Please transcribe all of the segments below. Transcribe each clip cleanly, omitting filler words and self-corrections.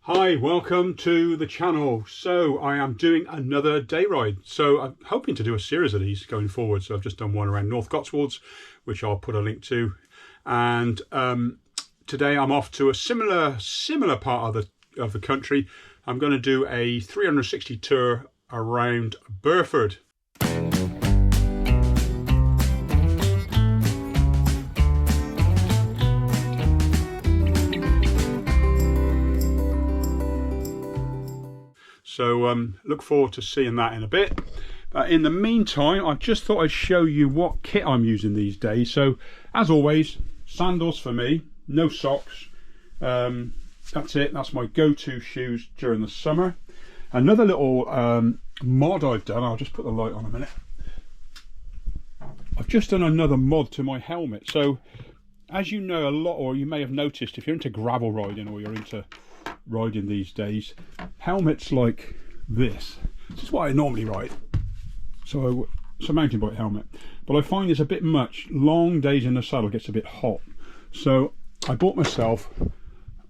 Hi, welcome to the channel. So I am doing another day ride. So I'm hoping to do a series of these going forward. So I've just done one around North Cotswolds, which I'll put a link to. And today I'm off to a similar part of the country. I'm going to do a 360 tour around Burford. So look forward to seeing that in a bit. But in the meantime, I just thought I'd show you what kit I'm using these days. So as always, sandals for me, no socks. That's it, that's my go-to shoes during the summer. Another little mod I've done, I'll just put the light on a minute. I've just done another mod to my helmet. So as you know a lot, or you may have noticed, if you're into gravel riding or you're into riding these days, helmets like this is what I normally ride. So it's a mountain bike helmet, but I find it's a bit much. Long days in the saddle gets a bit hot, so I bought myself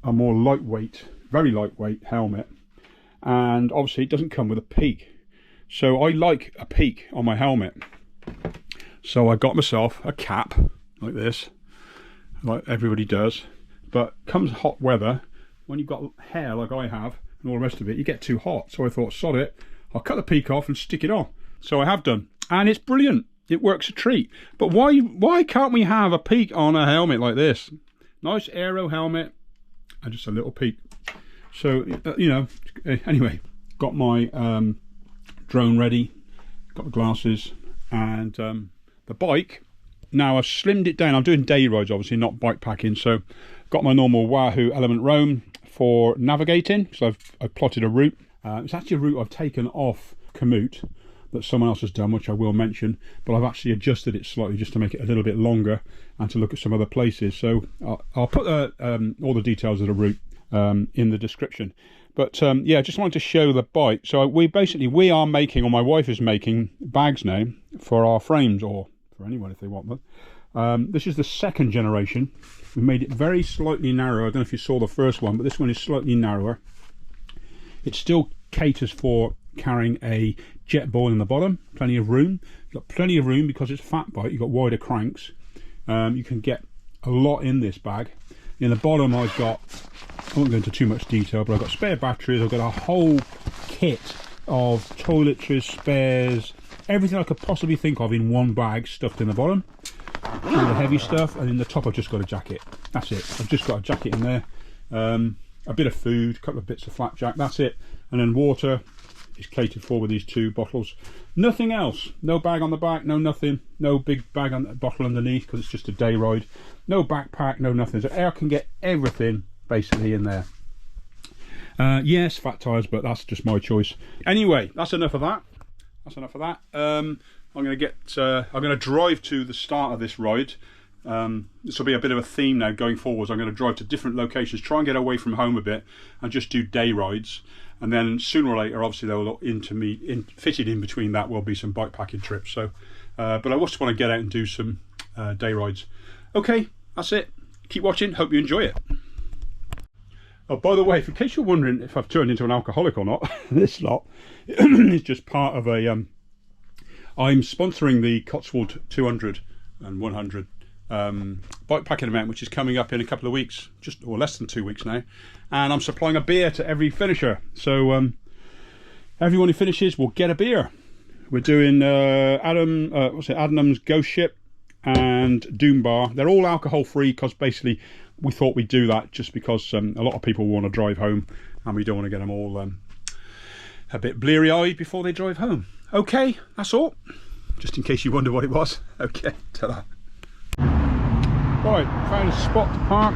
a more lightweight, very lightweight helmet, and obviously it doesn't come with a peak, so I like a peak on my helmet. So I got myself a cap like this, like everybody does, but comes hot weather, when you've got hair like I have and all the rest of it, you get too hot. So I thought, sod it, I'll cut the peak off and stick it on. So I have done, and it's brilliant. It works a treat. But why can't we have a peak on a helmet like this? Nice aero helmet and just a little peak. So you know, anyway, got my drone ready, got the glasses, and the bike. Now I've slimmed it down. I'm doing day rides, obviously, not bike packing. So got my normal Wahoo Element Roam for navigating, because I've plotted a route. It's actually a route I've taken off Komoot that someone else has done, which I will mention, but I've actually adjusted it slightly just to make it a little bit longer and to look at some other places. So I'll put all the details of the route in the description. But yeah, just wanted to show the bike. So we are making, or my wife is making, bags now for our frames, or for anyone if they want them. This is the second generation. We made it very slightly narrower. I don't know if you saw the first one, but this one is slightly narrower. It still caters for carrying a jet ball in the bottom. Plenty of room. You've got plenty of room because it's fat bike. You've got wider cranks. You can get a lot in this bag. In the bottom, I've got, I won't go into too much detail, but I've got spare batteries. I've got a whole kit of toiletries, spares, everything I could possibly think of in one bag stuffed in the bottom. All the heavy stuff, and in the top I've just got a jacket. That's it. I've just got a jacket in there, a bit of food, a couple of bits of flapjack, that's it. And then water is catered for with these two bottles. Nothing else. No bag on the back, no nothing. No big bag on the bottle underneath because it's just a day ride. No backpack, no nothing. So air can get everything basically in there. Yes, fat tires, but that's just my choice. Anyway, that's enough of that. I'm going to drive to the start of this ride. This will be a bit of a theme now going forwards. I'm going to drive to different locations, try and get away from home a bit and just do day rides. And then sooner or later, obviously, they'll fitted in between that will be some bike packing trips. So, but I just want to get out and do some day rides. Okay, that's it. Keep watching. Hope you enjoy it. Oh, by the way, in case you're wondering if I've turned into an alcoholic or not, this lot is just part of a... I'm sponsoring the Cotswold 200 and 100 bike packing event, which is coming up in a couple of weeks, or less than 2 weeks now, and I'm supplying a beer to every finisher. So everyone who finishes will get a beer. We're doing Adnam's Ghost Ship and Doom Bar. They're all alcohol free because basically we thought we'd do that just because a lot of people want to drive home and we don't want to get them all a bit bleary eyed before they drive home. Okay, that's all. Just in case you wonder what it was. Okay, ta-da. Right, found a spot to park.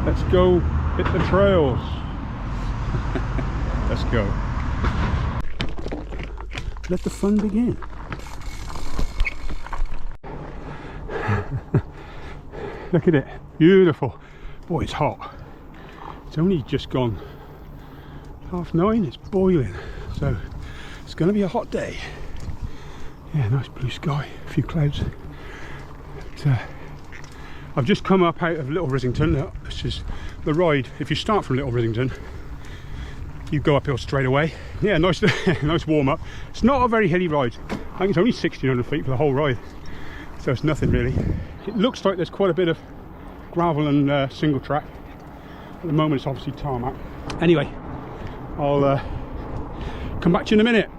Let's go hit the trails. Let's go. Let the fun begin. Look at it, beautiful. Boy, it's hot. It's only just gone 9:30. It's boiling. So it's going to be a hot day. Yeah, nice blue sky, a few clouds. But, I've just come up out of Little Rissington. This is the ride. If you start from Little Rissington, you go uphill straight away. Yeah, nice nice warm up. It's not a very hilly ride. I think it's only 1,600 feet for the whole ride, so it's nothing really. It looks like there's quite a bit of gravel and single track. At the moment it's obviously tarmac. Anyway, I'll come back to you in a minute.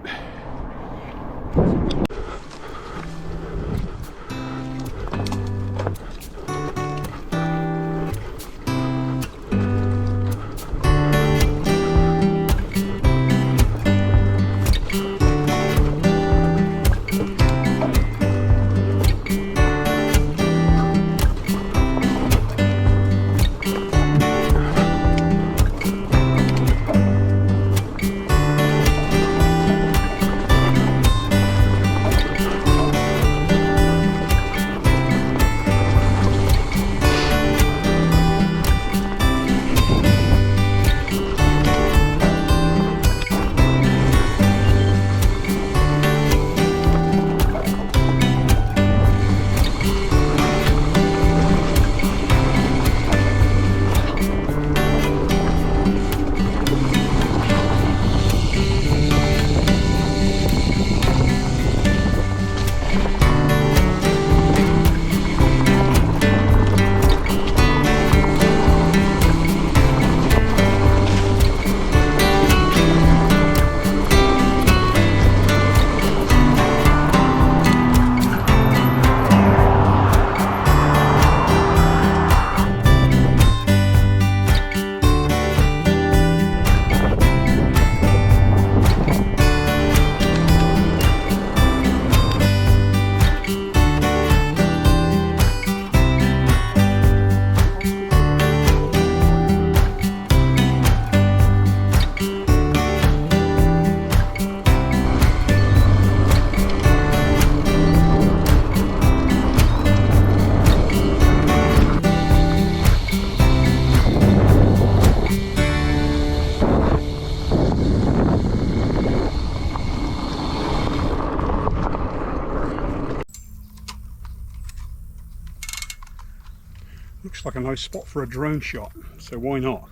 Looks like a nice spot for a drone shot, so why not?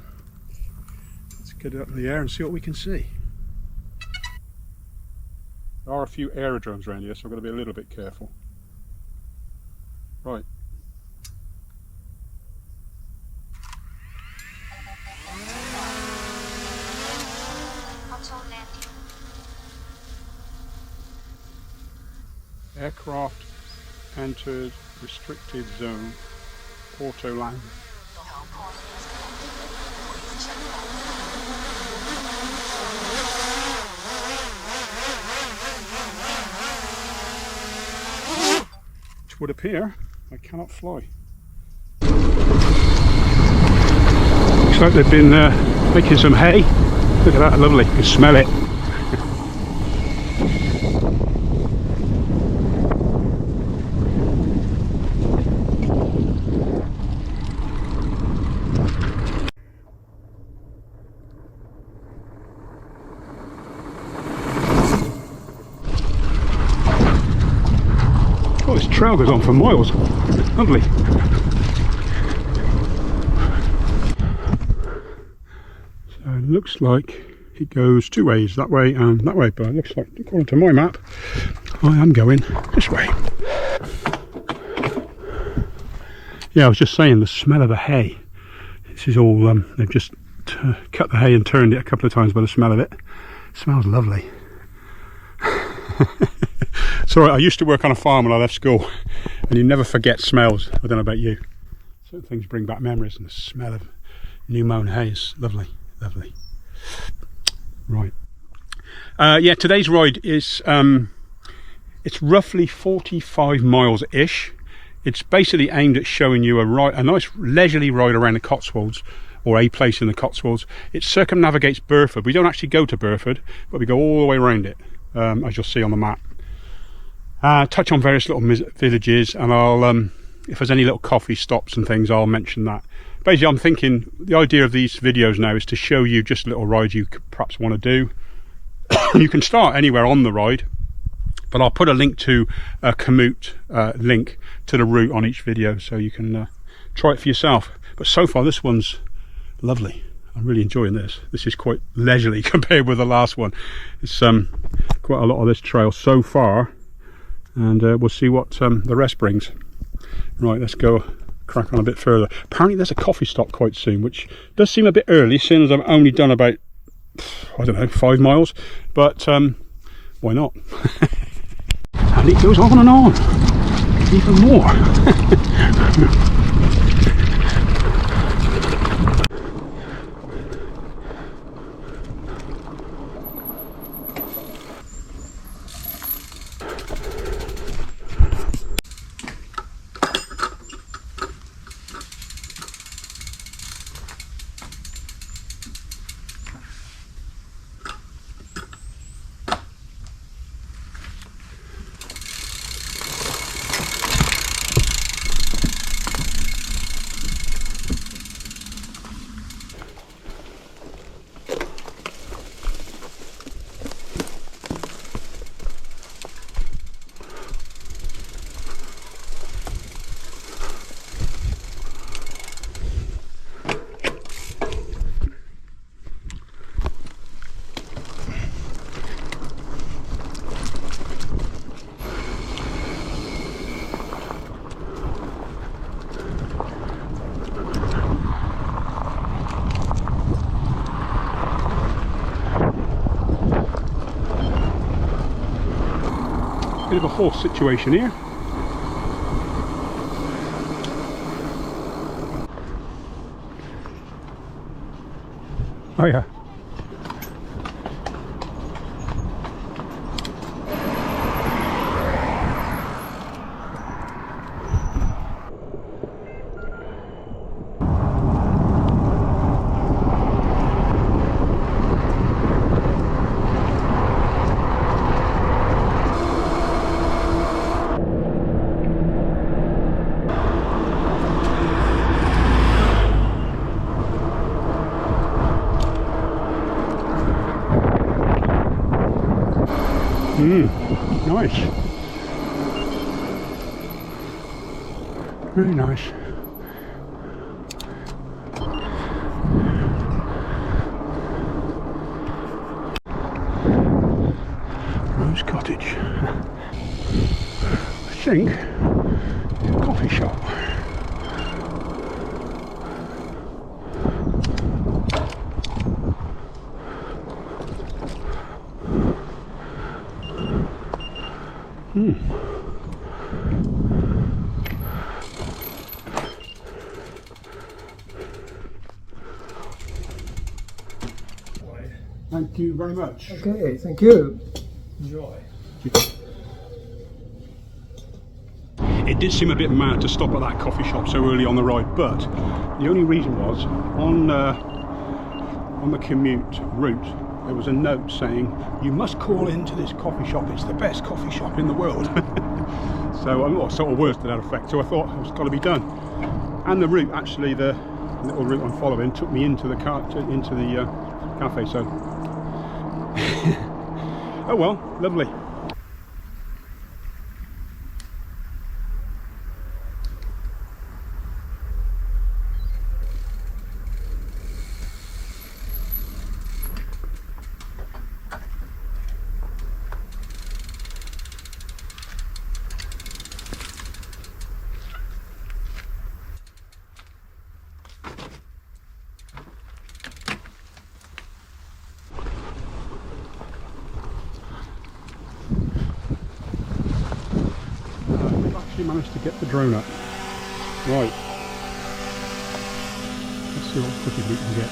Let's get it up in the air and see what we can see. There are a few aerodromes around here, so I've got to be a little bit careful. Right. Aircraft entered restricted zone. Auto land. Which would appear I cannot fly. Looks like they've been making some hay. Look at that, lovely. You can smell it. Oh, this trail goes on for miles. Lovely. So it looks like it goes two ways, that way and that way, but it looks like, according to my map, I am going this way. Yeah, I was just saying, the smell of the hay. This is all, they've just cut the hay and turned it a couple of times by the smell of it. It smells lovely. Sorry, I used to work on a farm when I left school, and you never forget smells. I don't know about you. Certain things bring back memories, and the smell of new mown hay is lovely, lovely. Right. Yeah, today's ride is, it's roughly 45 miles-ish. It's basically aimed at showing you a nice leisurely ride around the Cotswolds, or a place in the Cotswolds. It circumnavigates Burford. We don't actually go to Burford, but we go all the way around it, as you'll see on the map. Touch on various little villages, and I'll, if there's any little coffee stops and things, I'll mention that. Basically, I'm thinking the idea of these videos now is to show you just little rides you perhaps want to do. You can start anywhere on the ride, but I'll put a link to a commute link to the route on each video, so you can try it for yourself. But so far, this one's lovely. I'm really enjoying this. This is quite leisurely compared with the last one. It's quite a lot of this trail so far, and we'll see what the rest brings. Right, let's go crack on a bit further. Apparently there's a coffee stop quite soon, which does seem a bit early, seeing as I've only done about, I don't know, 5 miles, but why not? And it goes on and on, even more. Bit of a horse situation here. Oh yeah. Nice. Very nice. Rose Cottage. I think it's a coffee shop. Thank you very much. Okay, thank you. Enjoy. It did seem a bit mad to stop at that coffee shop so early on the ride, but the only reason was on the commute route there was a note saying you must call into this coffee shop, it's the best coffee shop in the world. So I'm sort of words to that effect, so I thought it's got to be done. And the route, actually the little route I'm following, took me into the cafe, so oh well, lovely. Managed to get the drone up. Right. Let's see what footage we can get.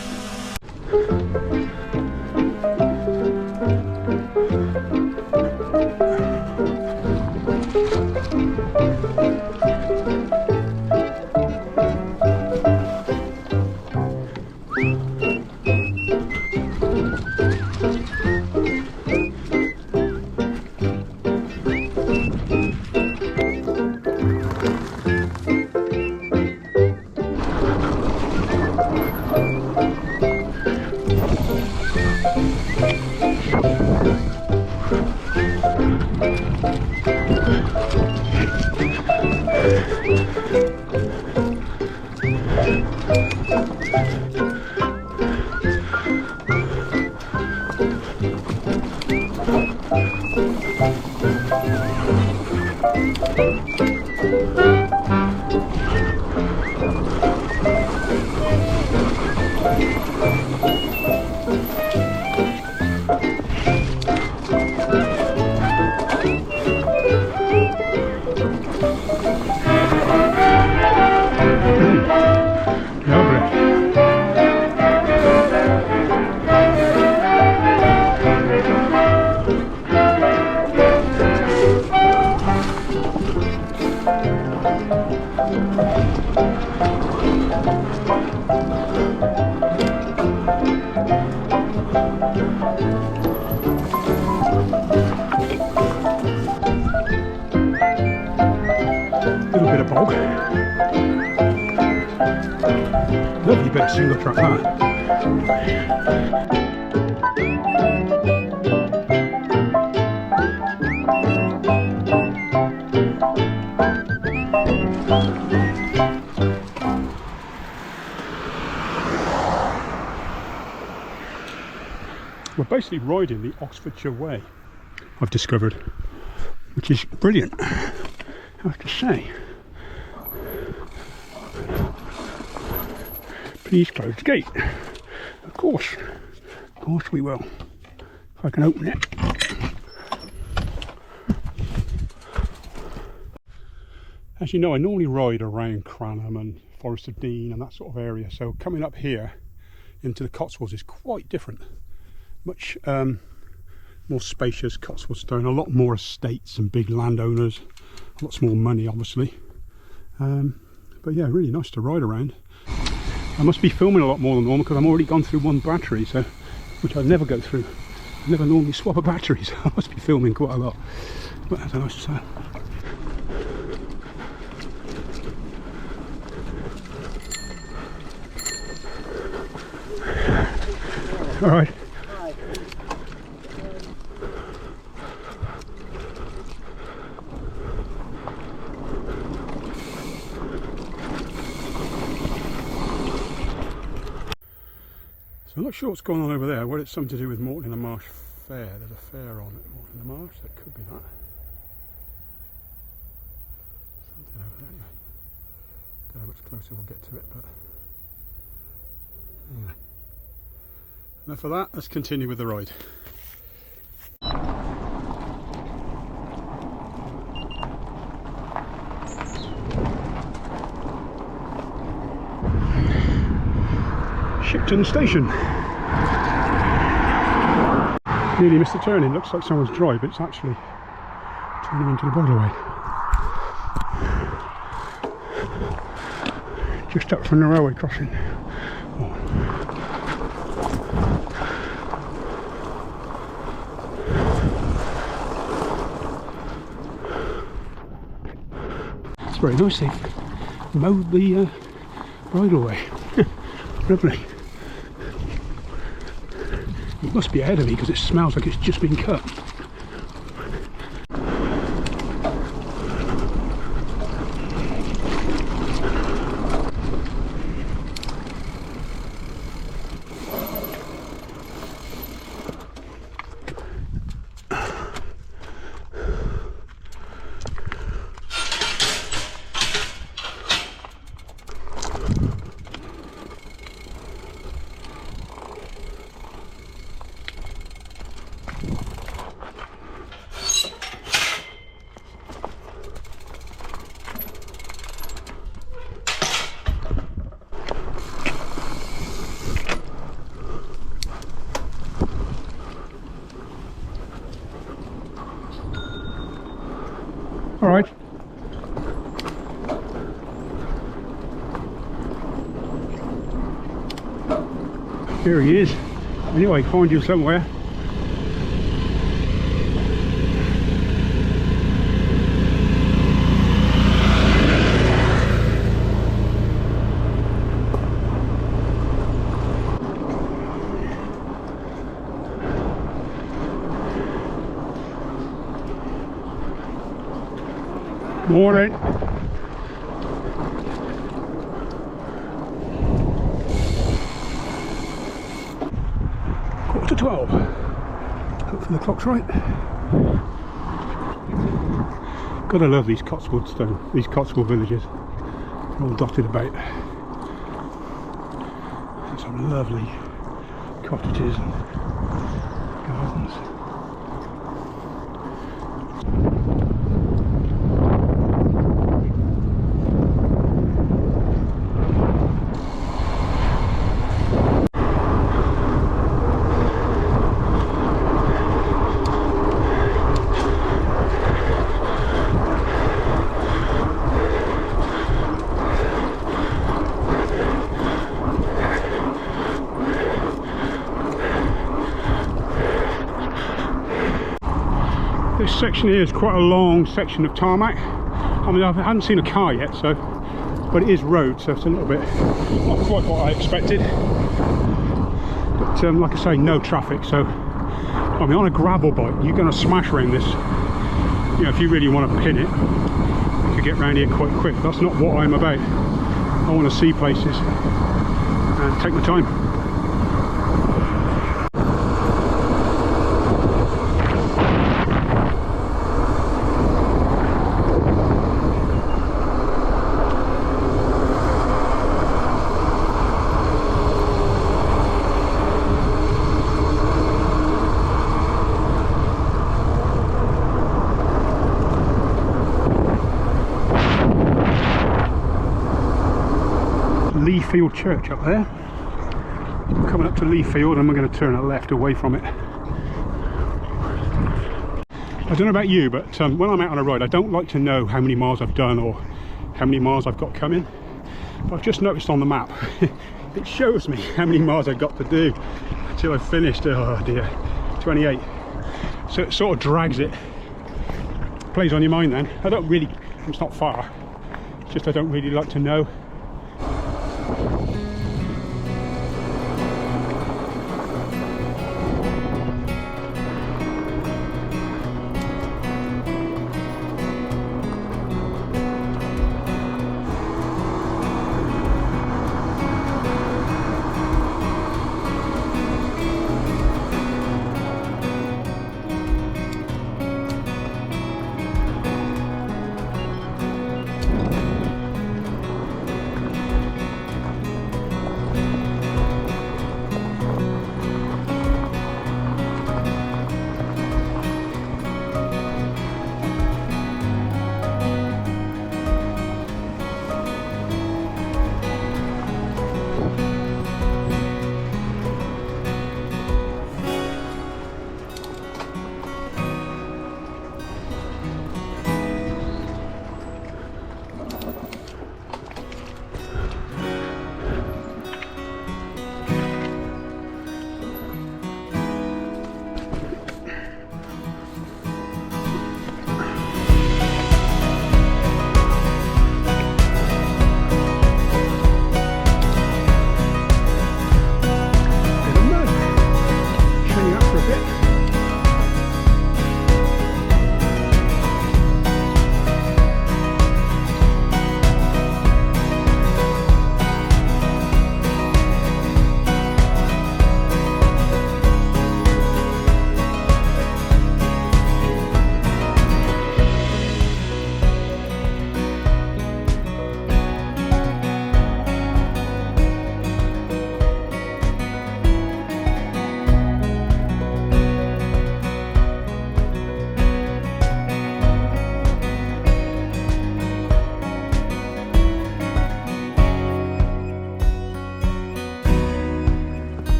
Little bit of bog. Lovely bit of single track that. We're basically riding the Oxfordshire way, I've discovered, which is brilliant, I have to say. Please close the gate. Of course we will. If I can open it. As you know, I normally ride around Cranham and Forest of Dean and that sort of area, so coming up here into the Cotswolds is quite different. Much more spacious Cotswoldstone, a lot more estates and big landowners, lots more money obviously, but yeah, really nice to ride around. I must be filming a lot more than normal because I'm already gone through one battery, so which I never go through. I never normally swap a battery, so I must be filming quite a lot, but that's a nice sight. All right. So I'm not sure what's going on over there, whether it's something to do with Morton in the Marsh Fair. There's a fair on at Morton in the Marsh, that could be that. Something over there anyway. Don't know how much closer we'll get to it, but yeah. Enough of that, let's continue with the ride. Shipton Station. Nearly missed the turn. It looks like someone's drive, but it's actually turning into the bridleway. Just up from the railway crossing. Oh. It's very nice. They've mowed the bridleway. Lovely. It must be ahead of me because it smells like it's just been cut. All right. Here he is. Anyway, find you somewhere. Morning. 11:45. Hopefully the clock's right. Gotta love these these Cotswold villages. They're all dotted about. Some lovely cottages and gardens. This section here is quite a long section of tarmac. I mean, I haven't seen a car yet, so, but it is road, so it's a little bit not quite what I expected. But like I say, no traffic, so I mean, on a gravel bike, you're going to smash around this. You know, if you really want to pin it, you could get around here quite quick. That's not what I'm about. I want to see places and take my time. Field Church up there. We're coming up to Lee Field and we're going to turn a left away from it. I don't know about you, but when I'm out on a ride, I don't like to know how many miles I've done or how many miles I've got coming. But I've just noticed on the map it shows me how many miles I've got to do until I've finished. Oh dear, 28. So it sort of drags it. Plays on your mind then. I don't really, it's not far, it's just I don't really like to know.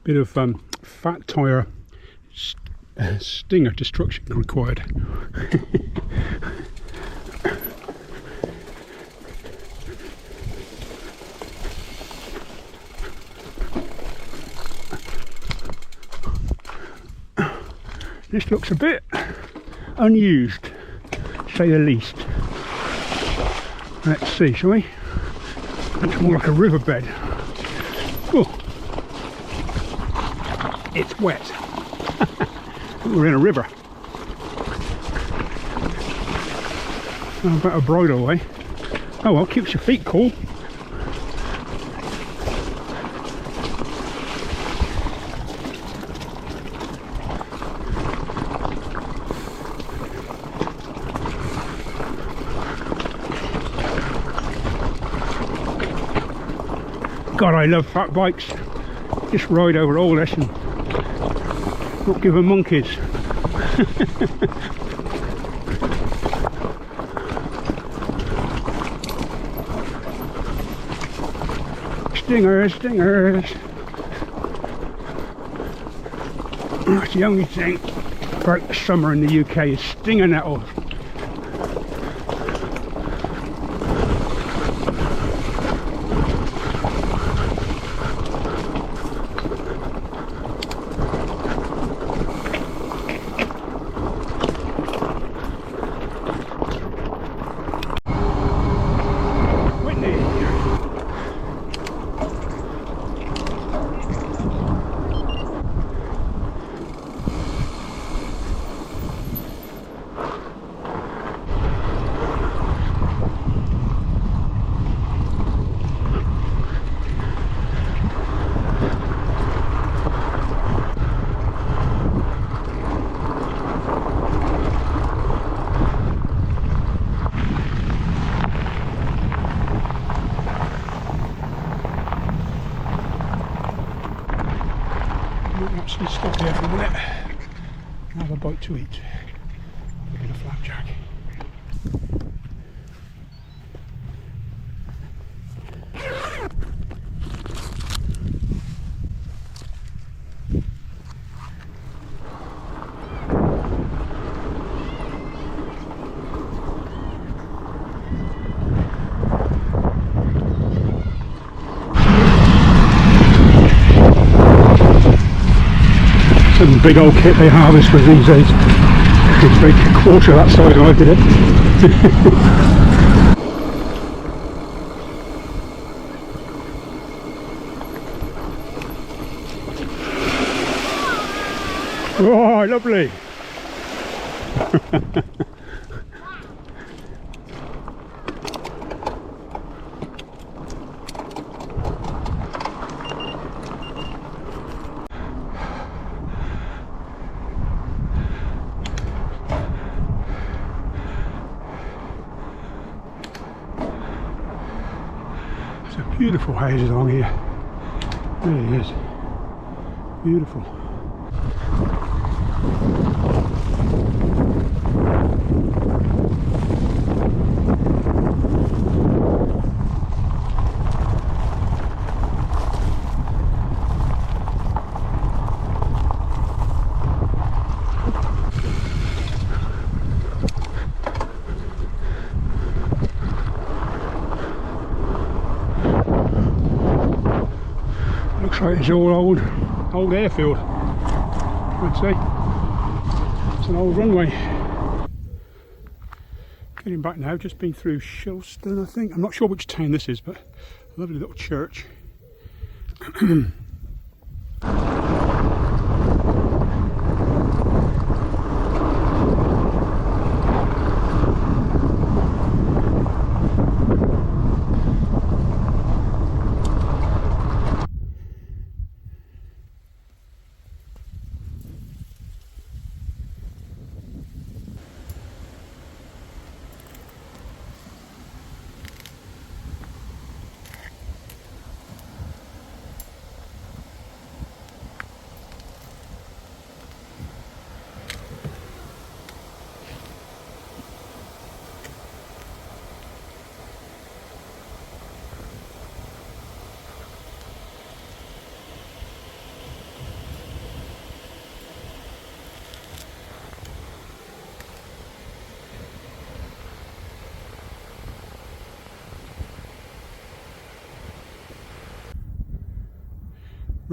Bit of fat tyre stinger destruction required. This looks a bit unused, to say the least. Let's see, shall we? Looks more like a riverbed. Oh, it's wet. We're in a river. How about a bridleway? Oh well, keeps your feet cool. God, I love fat bikes. Just ride over all this and not give them monkeys. Stingers, stingers. That's the only thing about summer in the UK is stinger nettles. Actually stop here for a minute and have a bite to eat. A bit of flapjack. Some big old kit they harvest with these days. It's like a quarter of that size when I did it. Oh, lovely! Beautiful houses along here. It really is. Beautiful. Looks like it's all old airfield, I'd say. It's an old runway. Getting back now, just been through Shilston, I think. I'm not sure which town this is, but a lovely little church.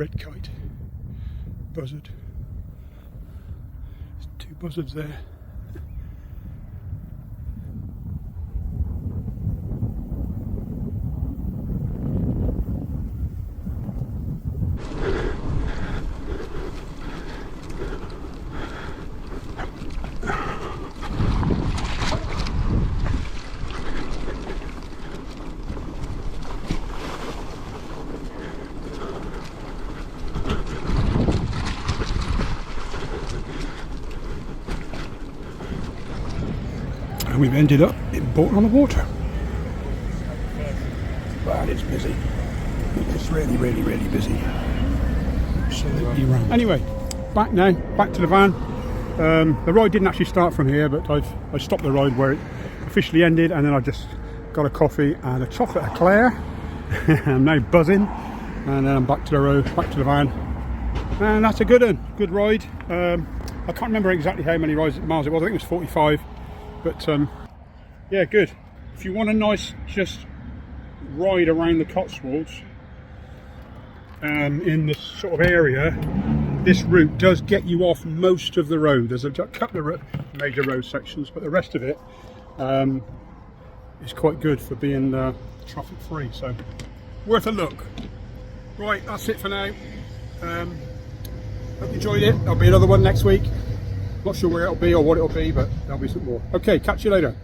red kite, buzzard. There's 2 buzzards there. And we've ended up in Bolton on the Water. Wow, it's busy. It's really, really, really busy. Absolutely rammed. Anyway, back now, back to the van. The ride didn't actually start from here, but I stopped the ride where it officially ended, and then I just got a coffee and a chocolate eclair. I'm now buzzing, and then I'm back to the road, back to the van, and that's a good one. Good ride. I can't remember exactly how many miles it was. I think it was 45. But yeah, good. If you want a nice just ride around the Cotswolds in this sort of area, this route does get you off most of the road. There's a couple of major road sections, but the rest of it is quite good for being traffic free, so worth a look. Right, that's it for now. Hope you enjoyed it. There'll be another one next week. Not sure where it'll be or what it'll be, but there'll be some more. Okay, catch you later.